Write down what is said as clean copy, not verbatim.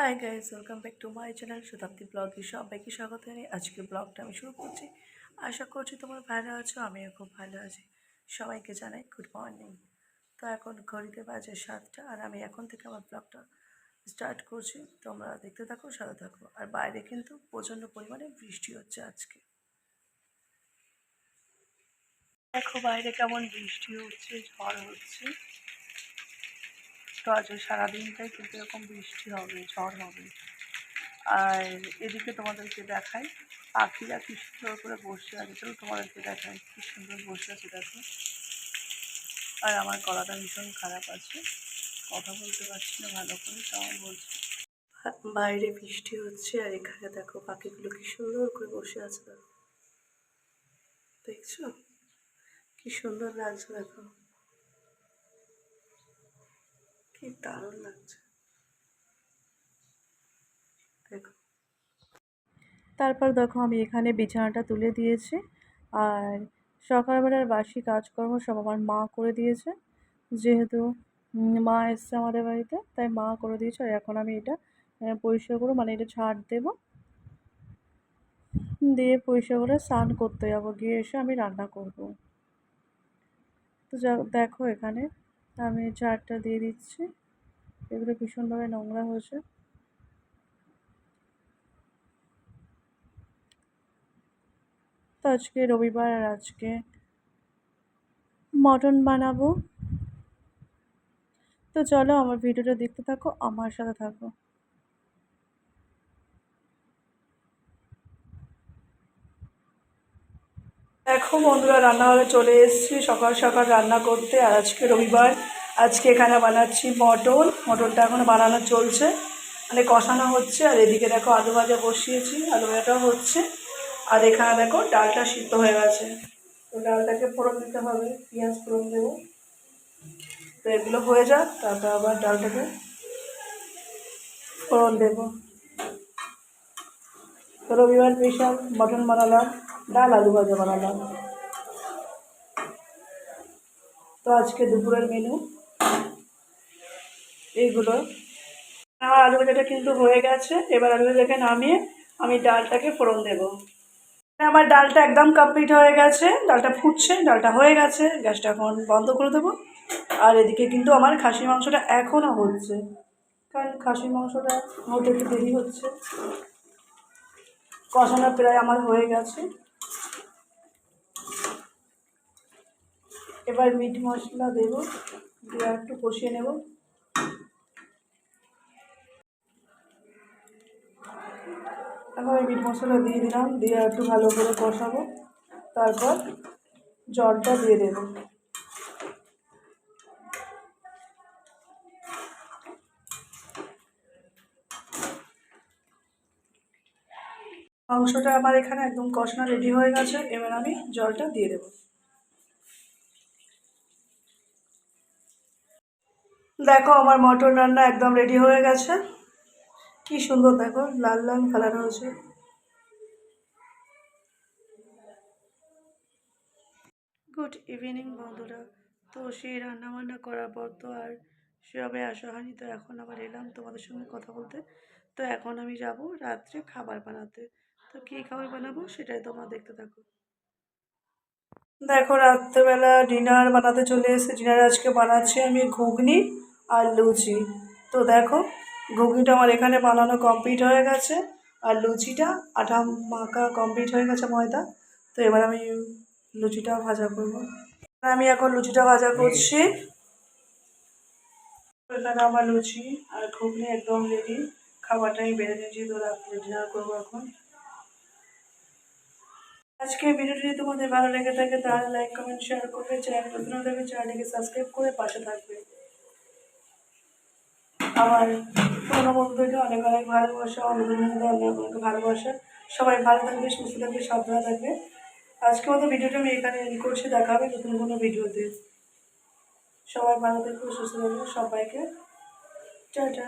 Hi guys, welcome back to my channel শতাব্দী ব্লগে সবাইকে স্বাগত জানাই। আজকে ব্লগটা আমি শুরু করছি। আশা করছি তোমরা ভালো আছো, আমিও খুব ভালো আছি। সবাইকে জানাই গুড মর্নিং। তো এখন ঘড়িতে বাজে 7টা আর আমি এখন থেকে আমার ব্লগটা স্টার্ট করছি। তোমরা দেখতে থাকো, সাথে থাকো। আর বাইরে কিন্তু প্রচণ্ড পরিমাণে বৃষ্টি হচ্ছে আজকে। দেখো বাইরে কেমন বৃষ্টি হচ্ছে, ঝড় হচ্ছে। তো আজ সারাদিনটাই কিন্তু এরকম বৃষ্টি হবে, ঝড় হবে। আর এদিকে তোমাদেরকে দেখাই পাখিরা কি সুন্দর করে বসে আছে। চলো তোমাদেরকে দেখাই কি সুন্দর বসে আছে, দেখো। আর আমার গলাটা ভীষণ খারাপ আছে, কথা বলতে পারছি না ভালো করে, তাও বলছি। বাইরে বৃষ্টি হচ্ছে আর এখানে দেখো পাখিগুলো কি সুন্দর করে বসে আছে, দেখছো কি সুন্দর লাগছে, দেখো কি দারুণ লাগছে, দেখো। তারপর দেখো আমি এখানে বিছানাটা তুলে দিয়েছি। আর সকালবেলার বাসি কাজকর্ম সব আমার মা করে দিয়েছে, যেহেতু মা এসছে আমাদের বাড়িতে, তাই মা করে দিয়েছে। আর এখন আমি এটা পরিষ্কার করবো, মানে এটা ঝাড় দেবো, দিয়ে পরিষ্কার করে স্নান করতে যাবো, গিয়ে এসে আমি রান্না করব। তো দেখো এখানে আমি ঝাড়টা দিয়ে দিচ্ছি, এগুলো ভীষণভাবে নোংরা হয়েছে। তো আজকে রবিবার আর আজকে মটন বানাবো। তো চলো আমার ভিডিওটা দেখতে থাকো, আমার সাথে থাকো। দেখো বন্ধুরা, রান্নাঘরে চলে এসেছি সকাল সকাল রান্না করতে। আর আজকে রবিবার, আজকে এখানে বানাচ্ছি মটনটা এখন বানানো চলছে, মানে কষানো হচ্ছে। আর এদিকে দেখো আলু ভাজা বসিয়েছি, আলু ভাজাটাও হচ্ছে। আর এখানে দেখো ডালটা সিদ্ধ হয়ে গেছে। তো ডালটাকে ফোড়ন দিতে হবে, পেঁয়াজ ফোড়ন দেবো। তো এগুলো হয়ে যাক, তারপর আবার ডালটাকে ফোড়ন দেবো। তো রবিবার স্পেশাল মটন বানালাম, ডাল আলু ভাজা বানালাম। তো আজকে দুপুরের মেনু এইগুলো। আমার আলু ভাজাটা কিন্তু হয়ে গেছে, এবার আলু ভাজাকে নামিয়ে আমি ডালটাকে ফোড়ন দেবো। আমার ডালটা একদম কমপ্লিট হয়ে গেছে, ডালটা ফুটছে, ডালটা হয়ে গেছে, গ্যাসটা এখন বন্ধ করে দেবো। আর এদিকে কিন্তু আমার খাসির মাংসটা এখনও হচ্ছে, কারণ খাসির মাংসটা হতে একটু দেরি হচ্ছে। কষানো প্রায় আমার হয়ে গেছে। এবার মিট মশলা দেবো, দিয়ে একটু কষিয়ে নেব। এখন আমি মিট মশলা দিয়ে দিলাম, দিয়ে একটু ভালো করে কষাবো। তারপর জলটা দিয়ে দেবো। মাংসটা আমার এখানে একদম কষানো রেডি হয়ে গেছে, এবার আমি জলটা দিয়ে দেবো। দেখো আমার মটন রান্না একদম রেডি হয়ে গেছে, কি সুন্দর দেখো লাল লাল কালার হয়েছে। গুড ইভিনিং বন্ধুরা। তো সেই রান্নাবান্না করার পর তো আর সেভাবে আসা হয়নি, তো এখন আবার এলাম তোমাদের সঙ্গে কথা বলতে। তো এখন আমি যাব রাত্রে খাবার বানাতে। তো কী খাবার বানাবো সেটাই তোমরা দেখতে থাকো। দেখো রাত্রেবেলা ডিনার বানাতে চলে এসেছি। ডিনার আজকে বানাচ্ছি আমি ঘুগনি আর লুচি। তো দেখো ঘুগনিটা আমার এখানে বানানো কমপ্লিট হয়ে গেছে, আর লুচিটা আটা মাখা কমপ্লিট হয়ে গেছে, ময়দা। তো এবার আমি লুচিটা ভাজা করব। আমি এখন লুচিটা ভাজা করছি। এখানে আমার লুচি আর ঘুগনি একদম রেডি, খাবারটা আমি বেড়ে নিয়েছি। তো রাত্রে ডিনার করবো এখন। আজকে ভিডিওটি যদি তোমাদের ভালো লেগে থাকে তাহলে লাইক কমেন্ট শেয়ার করবে, চ্যানেল নতুন হলে চ্যানেলটিকে সাবস্ক্রাইব করে পাশে থাকবে। আমার পুরোনো বন্ধুদেরকে অনেক অনেক ভালোবাসা, অনেক অনেক ভালোবাসা। সবাই ভালো থাকবে, সুস্থ থাকবে, সাবধানে থাকবে। আজকে মতো ভিডিওটা আমি এখানে এন্ড করছি, দেখা হবে নতুন কোনো ভিডিওতে। সবাই ভালো থাকবে, সুস্থ থাকবে, সবাইকে টাটা।